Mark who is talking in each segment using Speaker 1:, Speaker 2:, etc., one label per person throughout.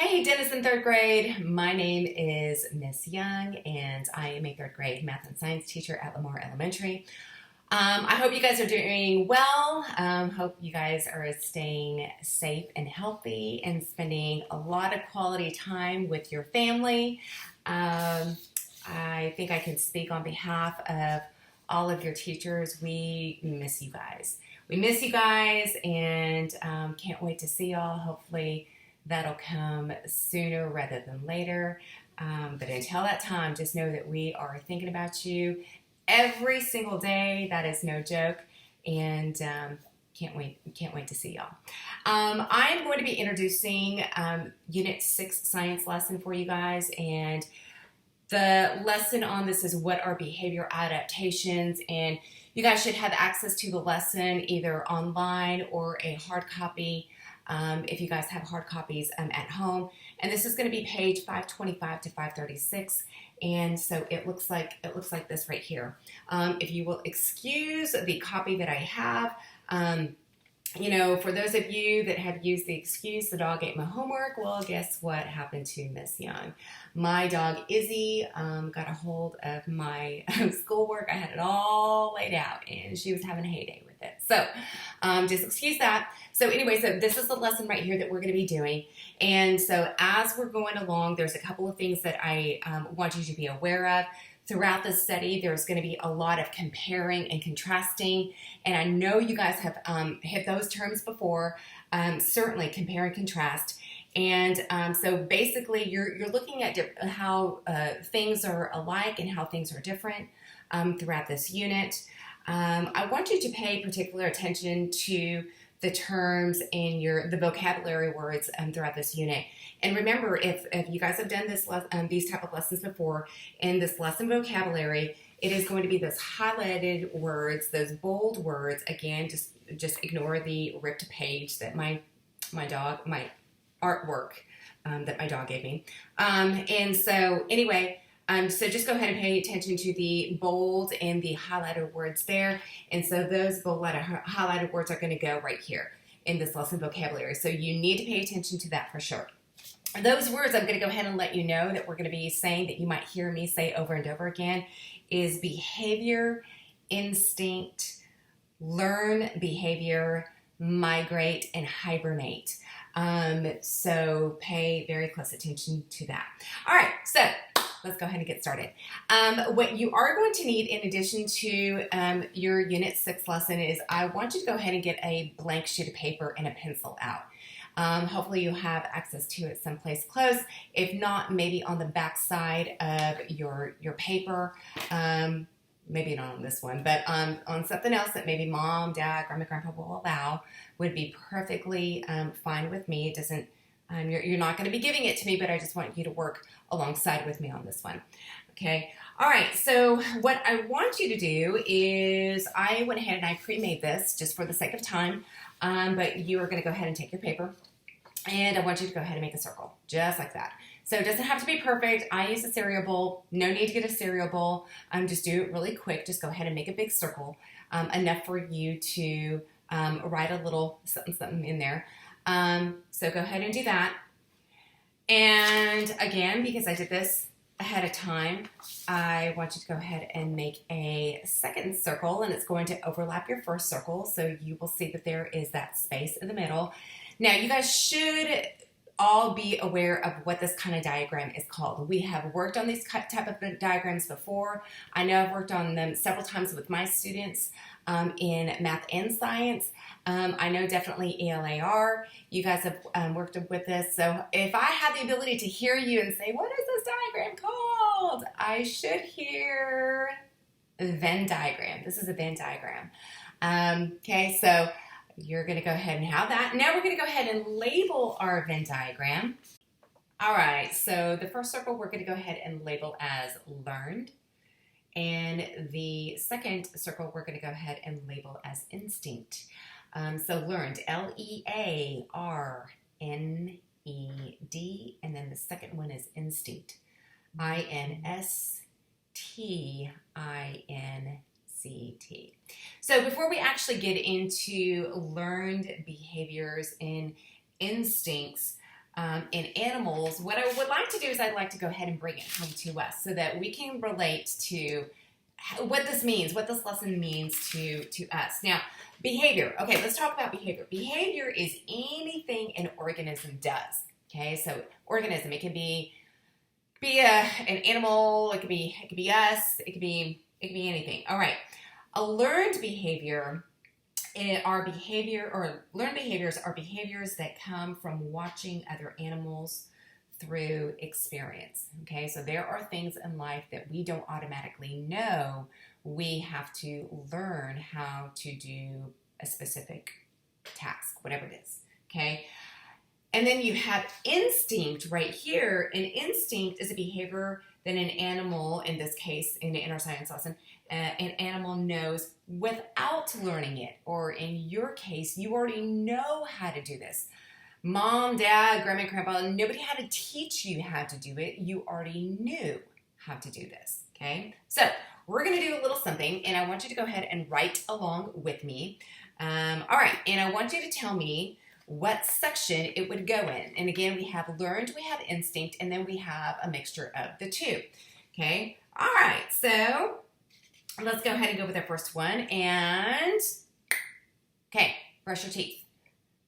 Speaker 1: Hey, Dennis in third grade. My name is Miss Young, and I am a third grade math and science teacher at Lamar Elementary. I hope you guys are doing well. Hope you guys are staying safe and healthy and spending a lot of quality time with your family. I think I can speak on behalf of all of your teachers. We miss you guys. We miss you guys and can't wait to see y'all. Hopefully that'll come sooner rather than later. But until that time, just know that we are thinking about you every single day. That is no joke. And can't wait to see y'all. I'm going to be introducing Unit 6 science lesson for you guys. And the lesson on this is what are behavior adaptations, and you guys should have access to the lesson either online or a hard copy if you guys have hard copies at home. And this is going to be page 525 to 536, and so it looks like this right here. If you will excuse the copy that I have, for those of you that have used the excuse, the dog ate my homework, well, guess what happened to Miss Young? My dog, Izzy, got a hold of my schoolwork. I had it all laid out, and she was having a heyday with it. So just excuse that. So anyway, so this is the lesson right here that we're going to be doing. And so as we're going along, there's a couple of things that I want you to be aware of. Throughout this study, there's going to be a lot of comparing and contrasting, and I know you guys have hit those terms before, certainly compare and contrast. And so basically, you're looking at how things are alike and how things are different throughout this unit. I want you to pay particular attention to the terms and the vocabulary words throughout this unit. And remember, if you guys have done these type of lessons before, in this lesson vocabulary, it is going to be those highlighted words, those bold words. Again, just ignore the ripped page that my artwork that my dog gave me. And so anyway, so just go ahead and pay attention to the bold and the highlighted words there. And so those bold highlighted words are going to go right here in this lesson vocabulary. So you need to pay attention to that for sure. Those words I'm going to go ahead and let you know that we're going to be saying, that you might hear me say over and over again, is behavior, instinct, learn behavior, migrate, and hibernate. So pay very close attention to that. All right, so let's go ahead and get started. What you are going to need in addition to your Unit 6 lesson is I want you to go ahead and get a blank sheet of paper and a pencil out. Hopefully you have access to it someplace close. If not, maybe on the back side of your paper. Maybe not on this one, but on something else that maybe mom, dad, grandma, grandpa will allow would be perfectly fine with me. It doesn't, you're not going to be giving it to me, but I just want you to work alongside with me on this one. Okay. All right. So what I want you to do is I went ahead and I pre-made this just for the sake of time. But you are going to go ahead and take your paper, and I want you to go ahead and make a circle, just like that. So it doesn't have to be perfect. I use a cereal bowl. No need to get a cereal bowl. Just do it really quick. Just go ahead and make a big circle, enough for you to write a little something in there. So go ahead and do that. And again, because I did this ahead of time, I want you to go ahead and make a second circle, and it's going to overlap your first circle, so you will see that there is that space in the middle. Now, you guys should all be aware of what this kind of diagram is called. We have worked on these type of diagrams before. I know I've worked on them several times with my students in math and science. I know definitely ELAR. You guys have worked with this. So if I had the ability to hear you and say, what is this diagram called? I should hear Venn diagram. This is a Venn diagram. Okay, so you're going to go ahead and have that. Now we're going to go ahead and label our Venn diagram. All right, so the first circle we're going to go ahead and label as learned. And the second circle we're going to go ahead and label as instinct. So learned, L-E-A-R-N-E-D, and then the second one is instinct, I-N-S-T-I-N-C-T. So before we actually get into learned behaviors and instincts, in animals, what I would like to do is I'd like to go ahead and bring it home to us so that we can relate to what this means, what this lesson means to us. Now, behavior. Okay, let's talk about behavior. Behavior is anything an organism does. Okay, so organism, it can be an animal, it could be us, it could be anything. All right, a learned behavior. Learned behaviors are behaviors that come from watching other animals through experience. Okay, so there are things in life that we don't automatically know. We have to learn how to do a specific task, whatever it is. Okay, and then you have instinct right here. An instinct is a behavior that an animal, in this case, in our science lesson, an animal knows without learning it. Or in your case, you already know how to do this. Mom, dad, grandma, grandpa, nobody had to teach you how to do it. You already knew how to do this, okay? So we're going to do a little something, and I want you to go ahead and write along with me. All right, and I want you to tell me what section it would go in. And again, we have learned, we have instinct, and then we have a mixture of the two, okay? All right, so let's go ahead and go with our first one. And, okay, brush your teeth.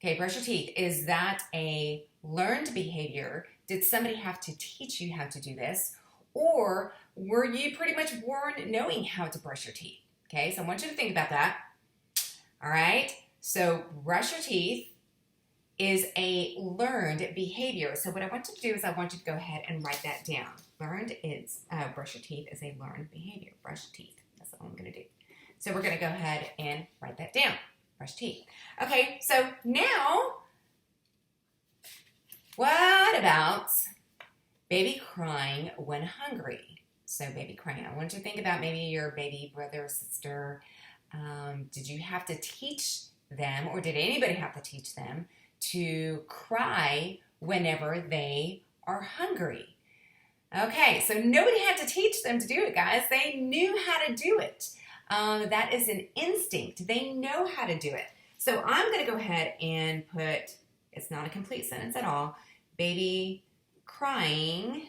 Speaker 1: Okay, brush your teeth. Is that a learned behavior? Did somebody have to teach you how to do this? Or were you pretty much born knowing how to brush your teeth? Okay, so I want you to think about that. All right, so brush your teeth is a learned behavior. So what I want you to do is I want you to go ahead and write that down. Learned is, brush your teeth is a learned behavior. Brush your teeth. That's what I'm going to do. So we're going to go ahead and write that down. Brush teeth. Okay, so now, what about baby crying when hungry? So baby crying. I want you to think about maybe your baby brother or sister. Did you have to teach them, or did anybody have to teach them to cry whenever they are hungry? Okay, so nobody had to teach them to do it, guys. They knew how to do it. That is an instinct. They know how to do it. So I'm going to go ahead and put, it's not a complete sentence at all, baby crying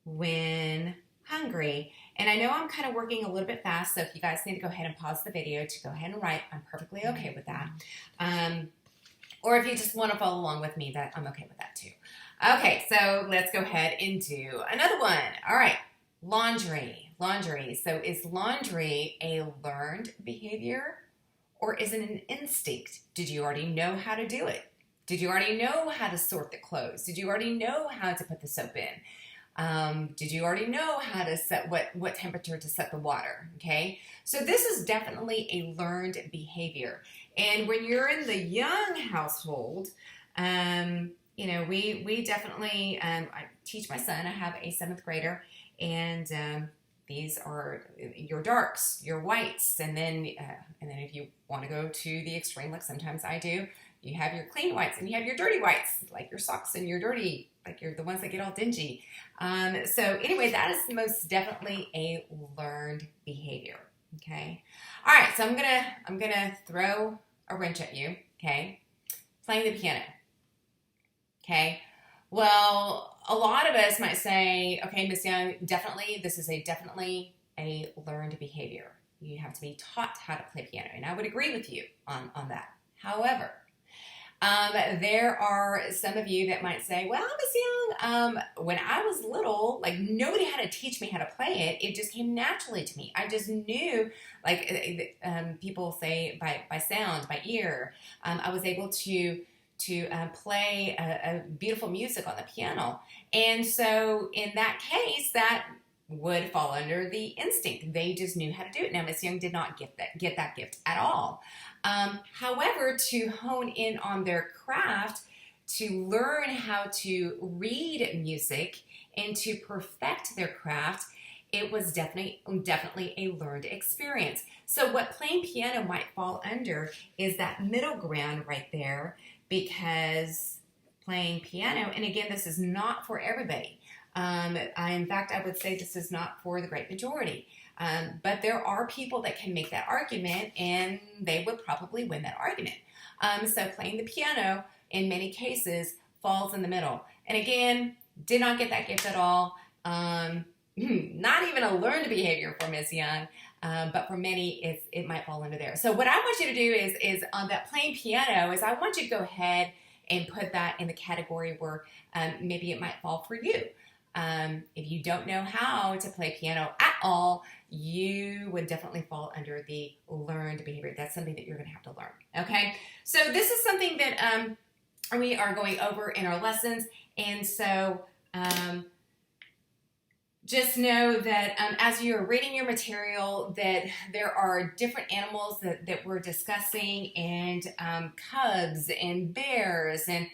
Speaker 1: when hungry. And I know I'm kind of working a little bit fast, so if you guys need to go ahead and pause the video to go ahead and write, I'm perfectly okay with that. Or if you just want to follow along with me, that I'm okay with that too. Okay, so let's go ahead and do another one. All right, laundry. Laundry. So is laundry a learned behavior, or is it an instinct? Did you already know how to do it? Did you already know how to sort the clothes? Did you already know how to put the soap in? Did you already know how to set what temperature to set the water? Okay, so this is definitely a learned behavior. And when you're in the young household, you know, we definitely, I teach my son, I have a 7th grader, and these are your darks, your whites, and then if you want to go to the extreme, like sometimes I do, you have your clean whites and you have your dirty whites, like your socks and your dirty, like you're the ones that get all dingy. So anyway, that is most definitely a learned behavior. Okay. All right. So I'm gonna throw a wrench at you. Okay. Playing the piano. Okay. Well, a lot of us might say, okay, Miss Young, this is definitely a learned behavior. You have to be taught how to play piano. And I would agree with you on that. However, there are some of you that might say, well, Miss Young, when I was little, like nobody had to teach me how to play it. It just came naturally to me. I just knew, like people say by sound, by ear. I was able to play a beautiful music on the piano. And so in that case, that would fall under the instinct. They just knew how to do it. Now, Miss Young did not get that gift at all. However, to hone in on their craft, to learn how to read music and to perfect their craft, it was definitely a learned experience. So what playing piano might fall under is that middle ground right there, because playing piano, and again, this is not for everybody. In fact, I would say this is not for the great majority. But there are people that can make that argument, and they would probably win that argument. So playing the piano, in many cases, falls in the middle. And again, did not get that gift at all. Not even a learned behavior for Miss Young, but for many, it might fall under there. So what I want you to do is on that playing piano is I want you to go ahead and put that in the category where maybe it might fall for you. If you don't know how to play piano at all, you would definitely fall under the learned behavior. That's something that you're going to have to learn. Okay, so this is something that we are going over in our lessons, and so just know that as you're reading your material that there are different animals that we're discussing, and cubs and bears, and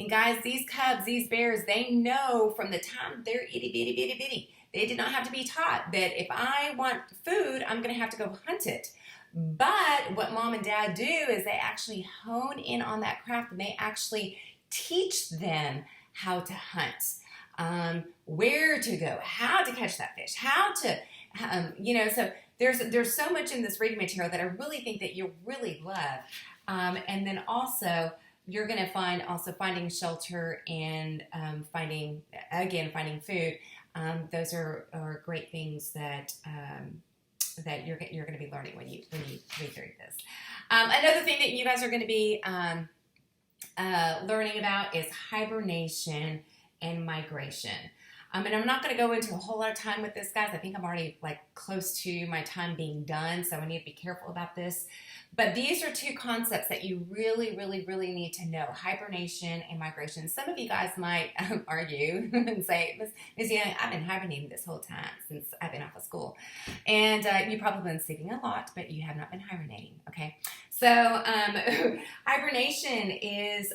Speaker 1: guys, these cubs, these bears, they know from the time they're itty bitty bitty bitty. They did not have to be taught that if I want food, I'm going to have to go hunt it. But what mom and dad do is they actually hone in on that craft, and they actually teach them how to hunt, where to go, how to catch that fish, how to, so there's so much in this reading material that I really think that you'll really love. And then also, you're going to find also finding shelter and finding food. Those are great things that that you're going to be learning when you read through this. Another thing that you guys are going to be learning about is hibernation and migration. And I'm not going to go into a whole lot of time with this, guys. I think I'm already close to my time being done, so I need to be careful about this. But these are two concepts that you really, really, really need to know: hibernation and migration. Some of you guys might argue and say, Ms. Young, I've been hibernating this whole time since I've been off of school. And you've probably been sleeping a lot, but you have not been hibernating, okay? So hibernation is...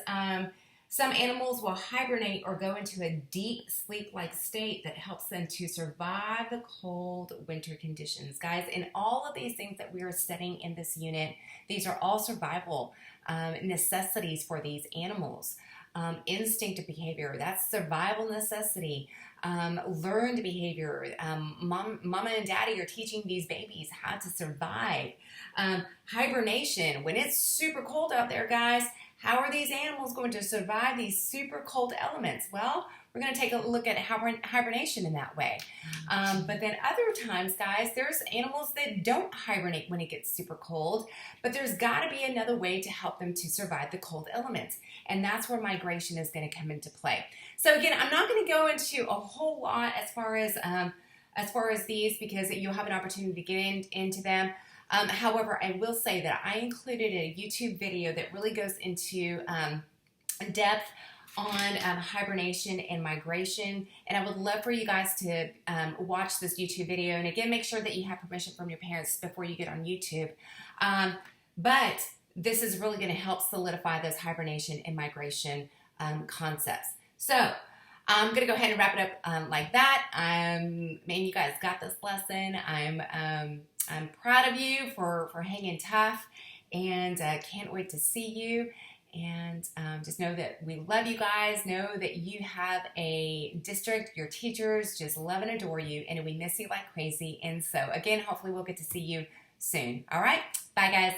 Speaker 1: some animals will hibernate or go into a deep sleep-like state that helps them to survive the cold winter conditions. Guys, and all of these things that we are studying in this unit, these are all survival necessities for these animals. Instinctive behavior, that's survival necessity. Learned behavior. Mama and daddy are teaching these babies how to survive. Hibernation, when it's super cold out there, guys, how are these animals going to survive these super cold elements? Well, we're going to take a look at hibernation in that way. But then other times, guys, there's animals that don't hibernate when it gets super cold, but there's got to be another way to help them to survive the cold elements. And that's where migration is going to come into play. So again, I'm not going to go into a whole lot as far as these, because you'll have an opportunity to get into them. However, I will say that I included a YouTube video that really goes into depth on hibernation and migration, and I would love for you guys to watch this YouTube video. And again, make sure that you have permission from your parents before you get on YouTube. But this is really going to help solidify those hibernation and migration concepts. So I'm going to go ahead and wrap it up like that. Man, you guys got this lesson. I'm proud of you for hanging tough, and can't wait to see you. And just know that we love you guys. Know that you have a district, your teachers just love and adore you, and we miss you like crazy. And so again, hopefully we'll get to see you soon. All right, bye guys.